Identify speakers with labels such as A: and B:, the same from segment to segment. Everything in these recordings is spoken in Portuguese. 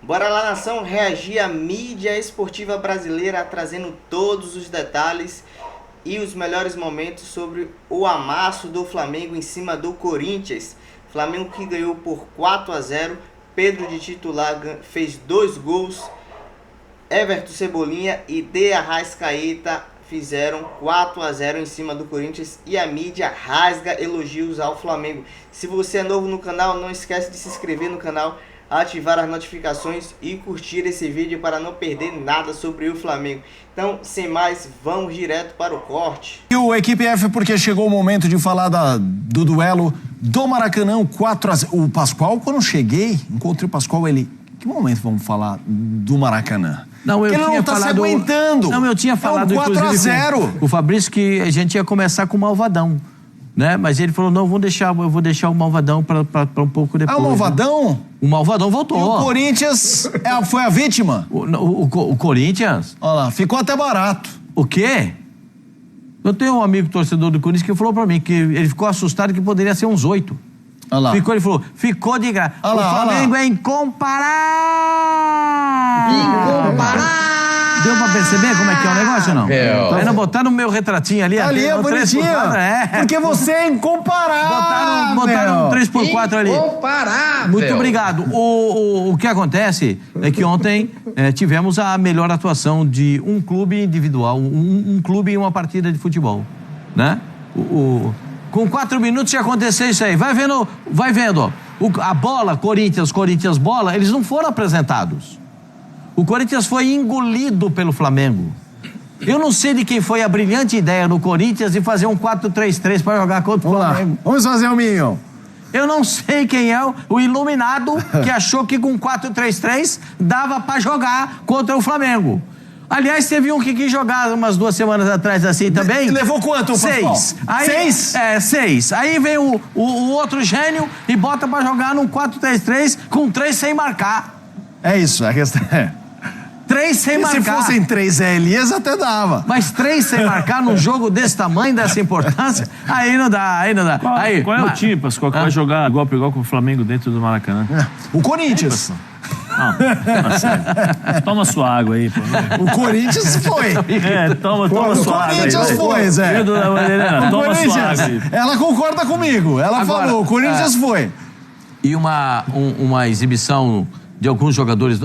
A: Bora lá, nação, reagir à mídia esportiva brasileira, trazendo todos os detalhes e os melhores momentos sobre o amasso do Flamengo em cima do Corinthians. Flamengo que ganhou por 4-0, Pedro de titular fez 2 gols, Everton Cebolinha e De Arrascaeta fizeram 4-0 em cima do Corinthians e a mídia rasga elogios ao Flamengo. Se você é novo no canal, não esquece de se inscrever no canal, ativar as notificações e curtir esse vídeo para não perder nada sobre o Flamengo. Então, sem mais, vamos direto para o corte.
B: E o Equipe F, porque chegou o momento de falar do duelo do Maracanã, 4-0. O Pascoal, quando eu cheguei, encontrei o Pascoal, ele... Que momento vamos falar do Maracanã?
C: Não, eu
B: ele
C: tinha
B: não tá
C: falado,
B: se aguentando.
C: Não, eu tinha falado,
B: é um 4-0.
C: O Fabrício, que a gente ia começar com o Malvadão, né? Mas ele falou, não, eu vou deixar o Malvadão para um pouco depois.
B: Ah, o Malvadão?
C: Né? O Malvadão voltou.
B: E o Corinthians foi a vítima?
C: O Corinthians?
B: Olha lá, ficou até barato.
C: O quê? Eu tenho um amigo torcedor do Corinthians que falou para mim que ele ficou assustado que poderia ser uns 8.
B: Olha lá.
C: Ele falou, ficou de graça. O Flamengo é incomparável.
D: Incomparável.
C: Deu pra perceber como é que é o negócio, não? Ainda botaram o meu retratinho ali.
B: Ali é bonitinho. Porque você é incomparável.
C: Botaram um 3x4 ali.
D: Incomparável.
C: Muito obrigado. O que acontece é que ontem tivemos a melhor atuação de um clube individual, um clube em uma partida de futebol, né? Com 4 minutos ia acontecer isso aí. Vai vendo. A bola, Corinthians bola, eles não foram apresentados. O Corinthians foi engolido pelo Flamengo. Eu não sei de quem foi a brilhante ideia no Corinthians de fazer um 4-3-3 para jogar contra o Flamengo.
B: Vamos fazer o Minho.
C: Eu não sei quem é o iluminado que achou que com 4-3-3 dava para jogar contra o Flamengo. Aliás, teve um que quis jogar umas 2 semanas atrás assim também.
B: Levou quanto, Pascoal?
C: 6.
B: 6?
C: 6. Aí vem o outro gênio e bota pra jogar num 4-3-3 com 3 sem marcar.
B: É isso, a questão é...
C: 3 sem marcar.
B: Se fossem 3 Elias, até dava.
C: Mas 3 sem marcar num jogo desse tamanho, dessa importância, aí não dá.
E: Qual é o time, Pascoal, que vai jogar igual para igual com o Flamengo dentro do Maracanã?
B: O Corinthians.
E: Não, sério. Toma sua água aí, pô.
B: O Corinthians foi.
E: Toma sua água aí.
B: O Corinthians foi, Zé.
E: Toma sua água aí.
B: Ela concorda comigo. Ela falou, o Corinthians foi.
C: E uma exibição de alguns jogadores.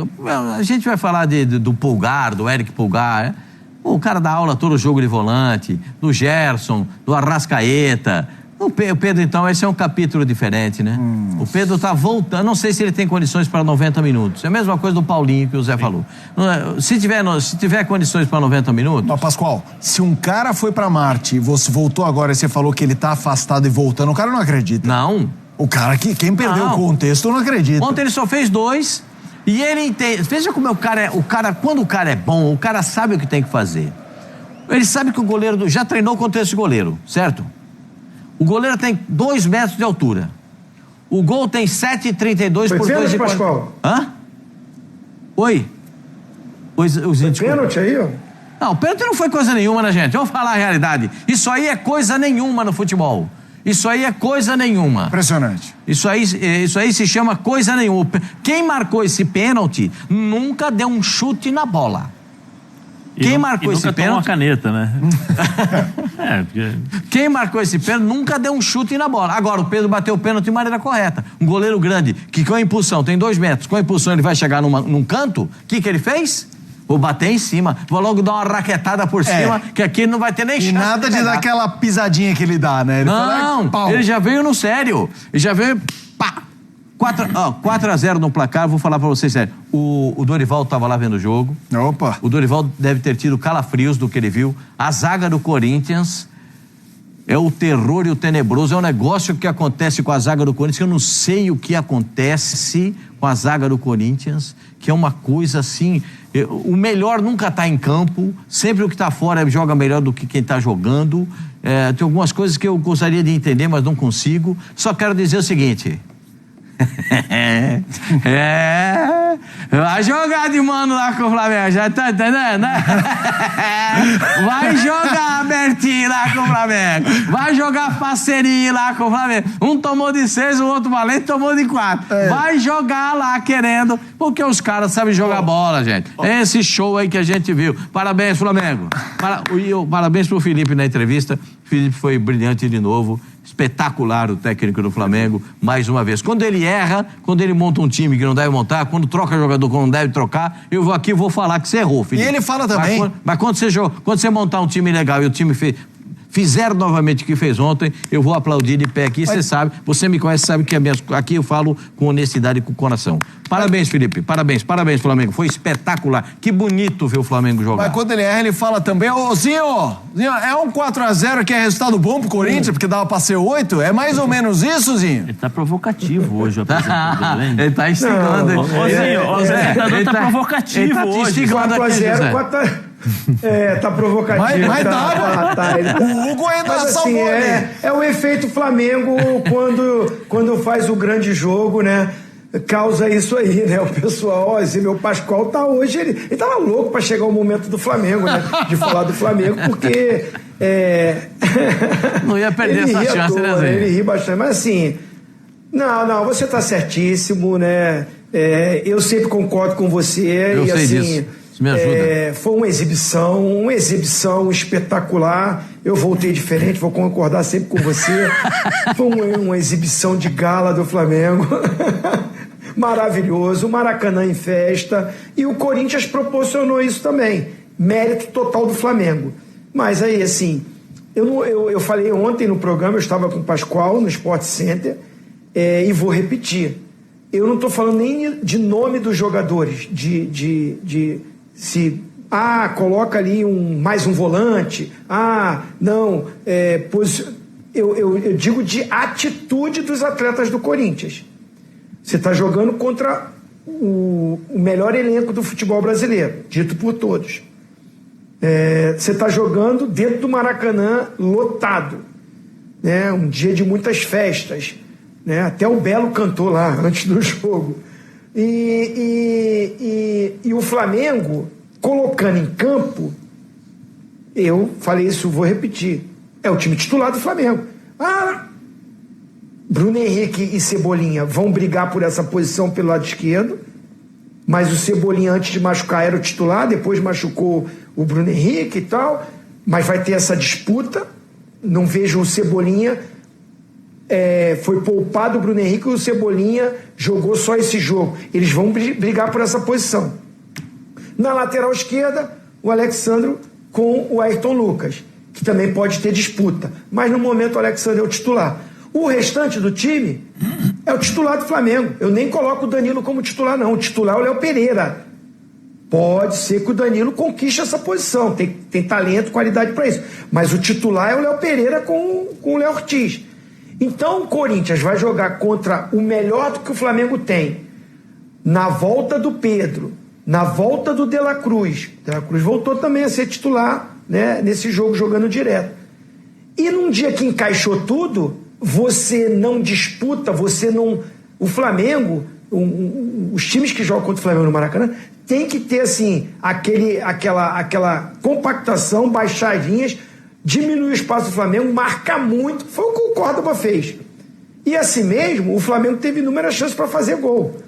C: A gente vai falar do Pulgar, do Eric Pulgar. O cara dá aula todo o jogo de volante, do Gerson, do Arrascaeta. O Pedro, então, esse é um capítulo diferente, né? O Pedro tá voltando, não sei se ele tem condições para 90 minutos. É a mesma coisa do Paulinho que o Zé falou. Se tiver condições para 90 minutos...
B: Mas, Pascoal, se um cara foi para Marte e você voltou agora e você falou que ele tá afastado e voltando, o cara não acredita.
C: Não.
B: O cara quem perdeu o contexto não acredita.
C: Ontem ele só fez 2 e ele entende. Veja como quando o cara é bom, o cara sabe o que tem que fazer. Ele sabe que o goleiro já treinou contra esse goleiro, certo? O goleiro tem 2 metros de altura. O gol tem 7,32 por 2 de...
F: Pascoal?
C: Hã? Oi?
F: Foi pênalti aí, ó?
C: Não, pênalti não foi coisa nenhuma, né, gente? Vamos falar a realidade. Isso aí é coisa nenhuma no futebol. Isso aí é coisa nenhuma.
B: Impressionante.
C: Isso aí se chama coisa nenhuma. Quem marcou esse pênalti nunca deu um chute na bola. Quem marcou esse pênalti...
E: uma caneta, né?
C: Quem marcou esse pênalti nunca deu um chute na bola. Agora, o Pedro bateu o pênalti de maneira correta. Um goleiro grande, que com a impulsão, tem 2 metros, com a impulsão ele vai chegar num canto, o que ele fez? Vou bater em cima, vou logo dar uma raquetada por cima, que aqui não vai ter nem chance.
B: E nada de dar aquela pisadinha que ele dá, né?
C: Ele já veio no sério. Ele já veio, pá! 4-0 no placar, vou falar pra vocês sério. O Dorival tava lá vendo o jogo.
B: Opa!
C: O Dorival deve ter tido calafrios do que ele viu. A zaga do Corinthians é o terror e o tenebroso. É um negócio que acontece com a zaga do Corinthians, que eu não sei o que acontece com a zaga do Corinthians, que é uma coisa assim... O melhor nunca tá em campo, sempre o que tá fora joga melhor do que quem tá jogando. Tem algumas coisas que eu gostaria de entender, mas não consigo. Só quero dizer o seguinte... A jogada de mano lá com o Flamengo, já tá entendendo, né? Vai jogar Bertinho lá com o Flamengo. Vai jogar parceria lá com o Flamengo. Um tomou de 6, o outro valente tomou de 4. Vai jogar lá querendo, porque os caras sabem jogar bola, gente. Esse show aí que a gente viu. Parabéns, Flamengo. Parabéns pro Felipe na entrevista. Felipe foi brilhante de novo. Espetacular o técnico do Flamengo, mais uma vez. Quando ele erra, quando ele monta um time que não deve montar, quando troca jogador que não deve trocar, eu vou aqui e vou falar que você errou, Felipe.
B: E ele fala também.
C: Mas quando você montar um time legal e o time fizer novamente o que fez ontem, eu vou aplaudir de pé aqui, você sabe, você me conhece, sabe que aqui eu falo com honestidade e com o coração. Parabéns, Felipe, parabéns, Flamengo, foi espetacular, que bonito ver o Flamengo jogar.
B: Mas quando ele erra, ele fala também, ô Zinho, é um 4-0 que é resultado bom pro Corinthians, porque dava pra ser 8, é mais ou menos isso, Zinho?
E: Ele tá provocativo hoje, o apresentador, hein?
C: Ele tá instigando.
E: Ô, Zinho, o apresentador tá provocativo
C: ele tá te
E: hoje.
C: instigando aqui, José.
F: 4-0, tá provocativo.
B: Mas dá, o Hugo ainda
F: Mas, assim,
B: salvou ali.
F: é o efeito Flamengo quando faz o grande jogo, né? Causa isso aí, né? O pessoal, esse meu Pascoal tá hoje, ele tava louco pra chegar o momento do Flamengo, né? De falar do Flamengo, porque
C: não ia perder essa chance, né, Zé?
F: Ele ri bastante, mas assim, não, você tá certíssimo, né? Eu sempre concordo com você.
C: Eu
F: e
C: sei
F: assim,
C: disso. Isso me ajuda.
F: Foi uma exibição espetacular. Eu voltei diferente, vou concordar sempre com você. Foi uma exibição de gala do Flamengo. Maravilhoso, o Maracanã em festa, e o Corinthians proporcionou isso também, mérito total do Flamengo. Mas aí, assim, eu falei ontem no programa, eu estava com o Pascoal no Sport Center, e vou repetir, eu não estou falando nem de nome dos jogadores, coloca ali mais um volante, eu digo de atitude dos atletas do Corinthians. Você está jogando contra o melhor elenco do futebol brasileiro, dito por todos. Você está jogando dentro do Maracanã lotado, né? Um dia de muitas festas, né? Até o Belo cantou lá antes do jogo. E o Flamengo, colocando em campo, eu falei isso, vou repetir, é o time titular do Flamengo. Bruno Henrique e Cebolinha vão brigar por essa posição pelo lado esquerdo, mas o Cebolinha, antes de machucar, era o titular, depois machucou o Bruno Henrique e tal, mas vai ter essa disputa. Não vejo o Cebolinha, foi poupado o Bruno Henrique e o Cebolinha jogou só esse jogo. Eles vão brigar por essa posição. Na lateral esquerda, o Alexandro com o Ayrton Lucas, que também pode ter disputa, mas no momento o Alexandro é o titular. O restante do time é o titular do Flamengo. Eu nem coloco o Danilo como titular, não. O titular é o Léo Pereira. Pode ser que o Danilo conquiste essa posição. Tem talento, qualidade para isso. Mas o titular é o Léo Pereira com o Léo Ortiz. Então o Corinthians vai jogar contra o melhor do que o Flamengo tem. Na volta do Pedro, na volta do De La Cruz. De La Cruz voltou também a ser titular, né, nesse jogo, jogando direto. E num dia que encaixou tudo, você não disputa, o Flamengo, os times que jogam contra o Flamengo no Maracanã, tem que ter, assim, aquela compactação, baixar as linhas, diminuir o espaço do Flamengo, marcar muito. Foi o que o Córdoba fez. E assim mesmo, o Flamengo teve inúmeras chances para fazer gol.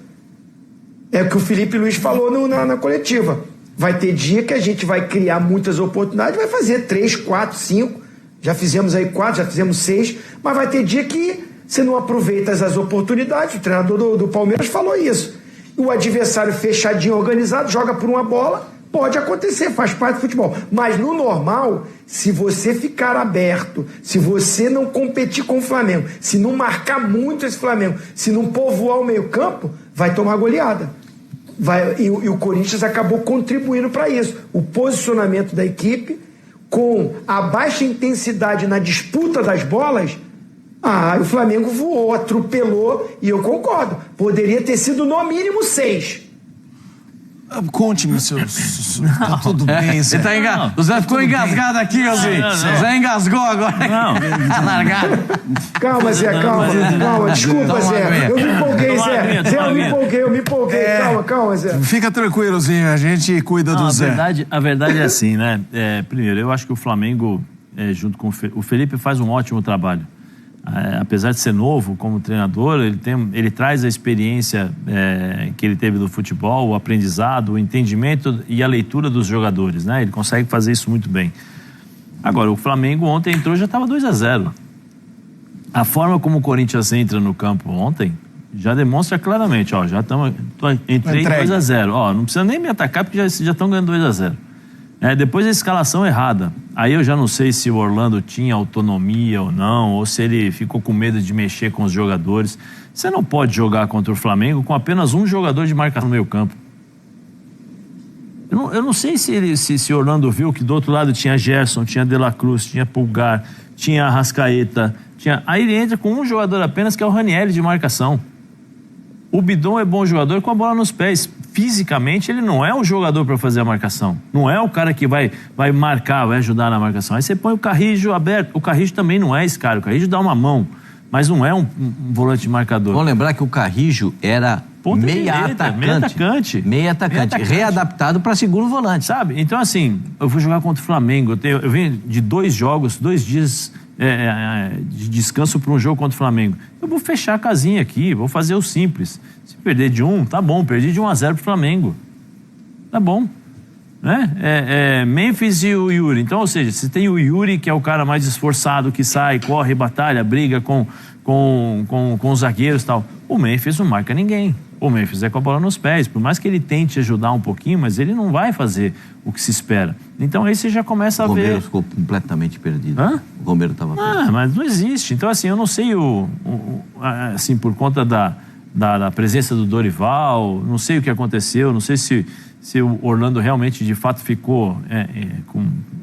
F: É o que o Felipe Luiz falou na coletiva. Vai ter dia que a gente vai criar muitas oportunidades, vai fazer 3, 4, 5, já fizemos aí 4, já fizemos 6, mas vai ter dia que você não aproveita as oportunidades. O treinador do Palmeiras falou isso. O adversário fechadinho, organizado, joga por uma bola, pode acontecer, faz parte do futebol. Mas no normal, se você ficar aberto, se você não competir com o Flamengo, se não marcar muito esse Flamengo, se não povoar o meio-campo, vai tomar goleada. E o Corinthians acabou contribuindo para isso. O posicionamento da equipe, com a baixa intensidade na disputa das bolas, o Flamengo voou, atropelou, e eu concordo, poderia ter sido no mínimo 6.
B: Conte-me, tá tudo bem, Zé.
C: O Zé ficou engasgado aqui, ó, Zé. O Zé engasgou agora. Tá largado.
F: Calma, Zé, calma. Desculpa, Zé. Eu me empolguei, Zé. Zé, eu me empolguei. Calma, Zé.
B: Fica tranquilo, Zinho. A gente cuida do Zé.
E: A verdade é assim, né? Primeiro, eu acho que o Flamengo, junto com o Felipe, faz um ótimo trabalho. Apesar de ser novo como treinador, ele traz a experiência que ele teve do futebol, o aprendizado, o entendimento e a leitura dos jogadores, né? Ele consegue fazer isso muito bem. Agora, o Flamengo ontem entrou, já estava 2-0. A forma como o Corinthians entra no campo ontem já demonstra claramente, ó, entrei 2-0. Ó, não precisa nem me atacar porque já estão ganhando 2-0. Depois a escalação errada. Aí eu já não sei se o Orlando tinha autonomia ou não, ou se ele ficou com medo de mexer com os jogadores. Você não pode jogar contra o Flamengo com apenas um jogador de marcação no meio campo. Eu não sei se o Orlando viu que do outro lado tinha Gerson, tinha De La Cruz, tinha Pulgar, tinha Arrascaeta. Aí ele entra com um jogador apenas, que é o Ranieri de marcação. O Bidon é bom jogador com a bola nos pés. Fisicamente, ele não é o jogador para fazer a marcação. Não é o cara que vai marcar, vai ajudar na marcação. Aí você põe o Carrijo aberto. O Carrijo também não é esse cara. O Carrijo dá uma mão, mas não é um volante marcador.
C: Vamos lembrar que o Carrijo era meia atacante. Readaptado para segundo volante.
E: Sabe? Então, assim, eu vou jogar contra o Flamengo. Eu venho de 2 dias de descanso para um jogo contra o Flamengo. Eu vou fechar a casinha aqui, vou fazer o simples. Se perder de 1, tá bom, perdi de 1-0 pro Flamengo. Tá bom. Né? Memphis e o Yuri. Então, ou seja, você tem o Yuri, que é o cara mais esforçado, que sai, corre, batalha, briga com os zagueiros e tal. O Memphis não marca ninguém. O Memphis é com a bola nos pés. Por mais que ele tente ajudar um pouquinho, mas ele não vai fazer o que se espera. Então aí você já começa a ver...
C: O Romero ficou completamente perdido. O Romero estava perdido.
E: Mas não existe. Então, assim, eu não sei assim, por conta da presença do Dorival, não sei o que aconteceu, não sei se o Orlando realmente, de fato, ficou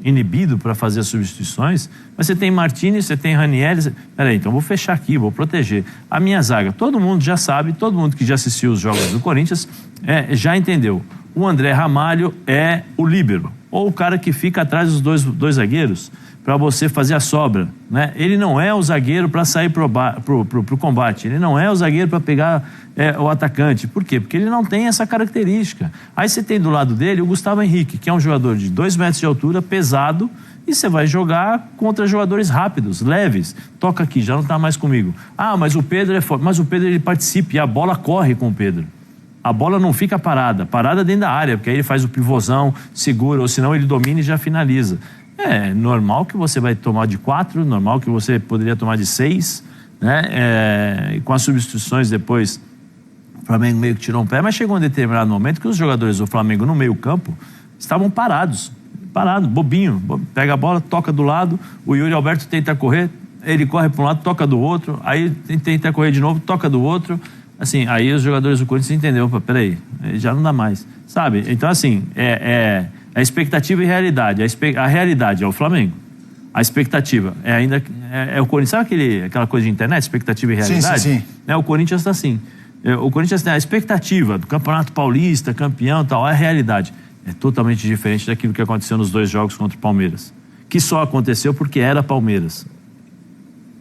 E: inibido para fazer as substituições, mas você tem Martinez, você tem Ranieri, peraí, então vou fechar aqui, vou proteger. A minha zaga, todo mundo já sabe, todo mundo que já assistiu os jogos do Corinthians já entendeu. O André Ramalho é o líbero, ou o cara que fica atrás dos dois zagueiros, para você fazer a sobra, né? Ele não é o zagueiro para sair pro combate, ele não é o zagueiro para pegar o atacante. Por quê? Porque ele não tem essa característica. Aí você tem do lado dele o Gustavo Henrique, que é um jogador de 2 metros de altura, pesado, e você vai jogar contra jogadores rápidos, leves. Toca aqui, já não está mais comigo. Mas o Pedro é forte. Mas o Pedro, ele participa e a bola corre com o Pedro. A bola não fica parada dentro da área, porque aí ele faz o pivôzão, segura, ou senão ele domina e já finaliza. É normal que você vai tomar de 4, normal que você poderia tomar de 6, né? E com as substituições depois, o Flamengo meio que tirou um pé, mas chegou um determinado momento que os jogadores do Flamengo no meio campo estavam parados, bobinho, pega a bola, toca do lado, o Yuri Alberto tenta correr, ele corre para um lado, toca do outro, aí tenta correr de novo, toca do outro, assim, aí os jogadores do Corinthians entenderam, peraí, já não dá mais, sabe? Então, assim, a expectativa e a realidade. A realidade é o Flamengo. A expectativa é o Corinthians. Sabe aquela coisa de internet, expectativa e realidade?
B: Sim.
E: O Corinthians está assim. O Corinthians tem a expectativa do Campeonato Paulista, campeão e tal. A realidade é totalmente diferente daquilo que aconteceu nos 2 jogos contra o Palmeiras. Que só aconteceu porque era Palmeiras.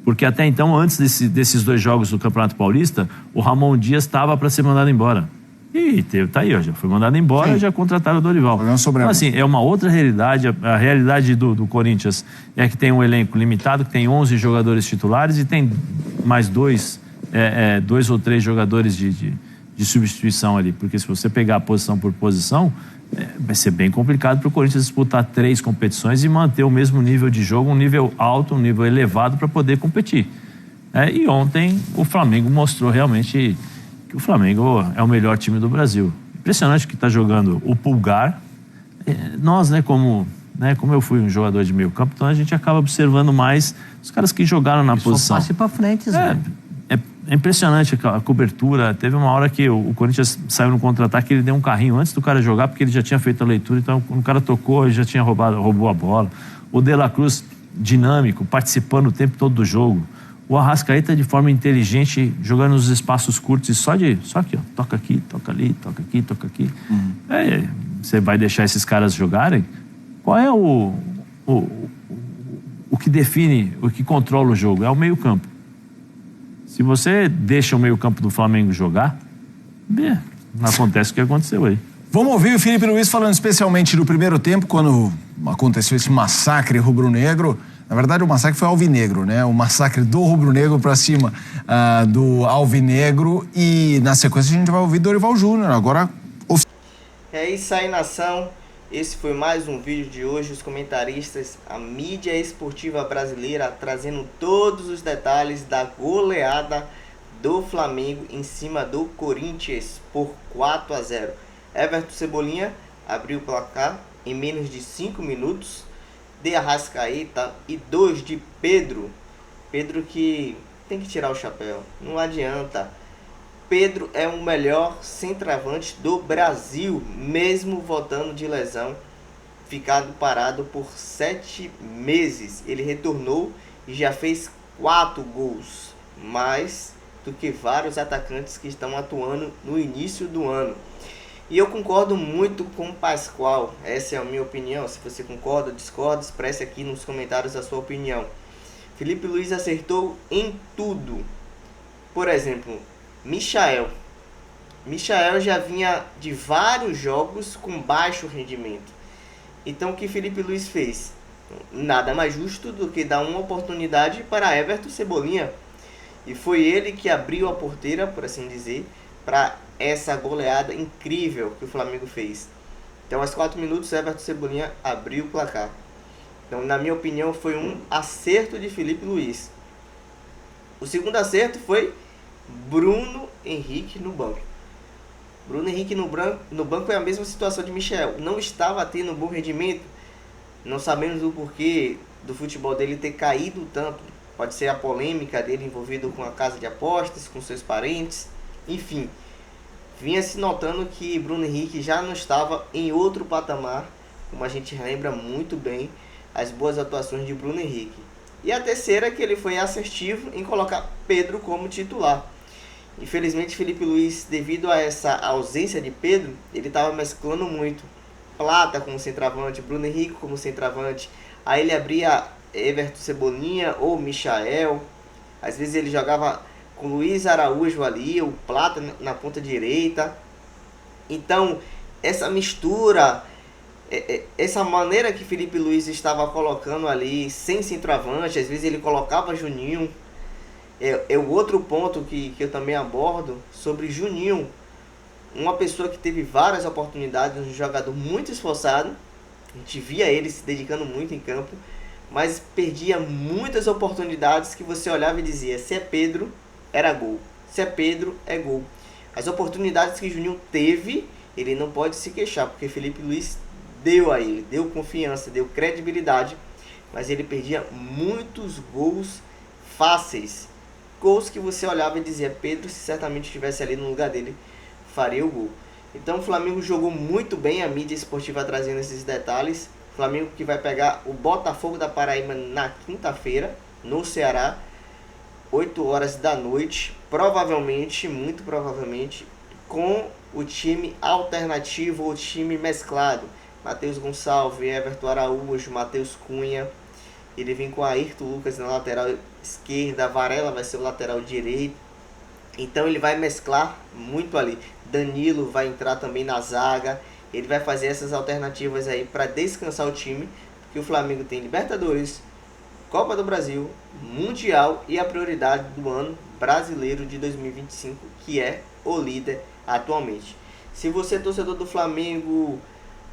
E: Porque até então, antes desses 2 jogos do Campeonato Paulista, o Ramon Dias estava para ser mandado embora. E tá aí, já foi mandado embora, já contrataram o Dorival. Então, assim, é uma outra realidade. A realidade do Corinthians é que tem um elenco limitado, que tem 11 jogadores titulares e tem mais 2 ou 3 jogadores de substituição ali. Porque se você pegar posição por posição, vai ser bem complicado para o Corinthians disputar 3 competições e manter o mesmo nível de jogo, um nível alto, um nível elevado para poder competir. E ontem o Flamengo mostrou realmente que o Flamengo é o melhor time do Brasil. Impressionante que está jogando o Pulgar. Nós, como eu fui um jogador de meio campo, então a gente acaba observando mais os caras que jogaram na posição.
C: Passe para frente, Zé.
E: É impressionante a cobertura. Teve uma hora que o Corinthians saiu no contra-ataque, ele deu um carrinho antes do cara jogar, porque ele já tinha feito a leitura, então quando o cara tocou, ele já tinha roubou a bola. O De La Cruz, dinâmico, participando o tempo todo do jogo. o Arrascaeta, de forma inteligente, jogando nos espaços curtos e só aqui, ó, toca aqui, toca ali, toca aqui, toca aqui. Você vai deixar esses caras jogarem? Qual é o que define, o que controla o jogo? É o meio-campo. Se você deixa o meio-campo do Flamengo jogar, não acontece o que aconteceu aí.
B: Vamos ouvir o Felipe Luiz falando especialmente do primeiro tempo, quando aconteceu esse massacre rubro-negro. Na verdade, o massacre foi alvinegro, né? O massacre do rubro-negro para cima do alvinegro. E na sequência a gente vai ouvir Dorival Júnior. Agora...
A: É isso aí, nação. Esse foi mais um vídeo de hoje. Os comentaristas, a mídia esportiva brasileira, trazendo todos os detalhes da goleada do Flamengo em cima do Corinthians por 4-0. Everton Cebolinha abriu o placar em menos de 5 minutos. De Arrascaeta e 2 de Pedro. Pedro que tem que tirar o chapéu, não adianta. Pedro é o melhor centroavante do Brasil, mesmo voltando de lesão, ficado parado por 7 meses. Ele retornou e já fez 4 gols, mais do que vários atacantes que estão atuando no início do ano. E eu concordo muito com o Pascoal, essa é a minha opinião. Se você concorda ou discorda, expresse aqui nos comentários a sua opinião. Felipe Luiz acertou em tudo. Por exemplo, Michael já vinha de vários jogos com baixo rendimento. Então o que Felipe Luiz fez? Nada mais justo do que dar uma oportunidade para Everton Cebolinha. E foi ele que abriu a porteira, por assim dizer, para essa goleada incrível que o Flamengo fez. Então, aos 4 minutos, Everton Cebolinha abriu o placar. Então, na minha opinião, foi um acerto de Felipe Luiz. O segundo acerto foi Bruno Henrique no banco. Bruno Henrique no banco é a mesma situação de Michel. Não estava tendo um bom rendimento. Não sabemos o porquê do futebol dele ter caído tanto. Pode ser a polêmica dele envolvido com a casa de apostas, com seus parentes. Enfim, vinha se notando que Bruno Henrique já não estava em outro patamar, como a gente lembra muito bem as boas atuações de Bruno Henrique. E a terceira é que ele foi assertivo em colocar Pedro como titular. Infelizmente, Felipe Luiz, devido a essa ausência de Pedro, ele estava mesclando muito. Plata como centroavante, Bruno Henrique como centroavante. Aí ele abria Everton Cebolinha ou Michael. Às vezes ele jogava com Luiz Araújo ali, o Plata na ponta direita. Então, essa mistura, essa maneira que Felipe Luiz estava colocando ali, sem centroavante, às vezes ele colocava Juninho. É o outro ponto que eu também abordo sobre Juninho. Uma pessoa que teve várias oportunidades, um jogador muito esforçado. A gente via ele se dedicando muito em campo, mas perdia muitas oportunidades que você olhava e dizia: se é Pedro, era gol. Se é Pedro, é gol. As oportunidades que Juninho teve, ele não pode se queixar, porque Felipe Luiz deu a ele, deu confiança, deu credibilidade, mas ele perdia muitos gols fáceis. Gols que você olhava e dizia: Pedro, se certamente estivesse ali no lugar dele, faria o gol. Então o Flamengo jogou muito bem, a mídia esportiva trazendo esses detalhes. Flamengo que vai pegar o Botafogo da Paraíba na quinta-feira, no Ceará, 8 horas da noite, provavelmente, muito provavelmente, com o time alternativo, o time mesclado. Matheus Gonçalves, Everton Araújo, Matheus Cunha. Ele vem com Ayrton Lucas na lateral esquerda, Varela vai ser o lateral direito. Então ele vai mesclar muito ali. Danilo vai entrar também na zaga. Ele vai fazer essas alternativas aí para descansar o time, porque o Flamengo tem Libertadores, Copa do Brasil, Mundial e a prioridade do ano brasileiro de 2025, que é o líder atualmente. Se você é torcedor do Flamengo,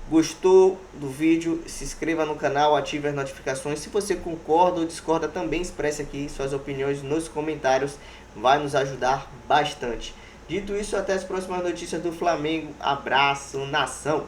A: gostou do vídeo, se inscreva no canal, ative as notificações. Se você concorda ou discorda, também expresse aqui suas opiniões nos comentários, vai nos ajudar bastante. Dito isso, até as próximas notícias do Flamengo. Abraço, nação!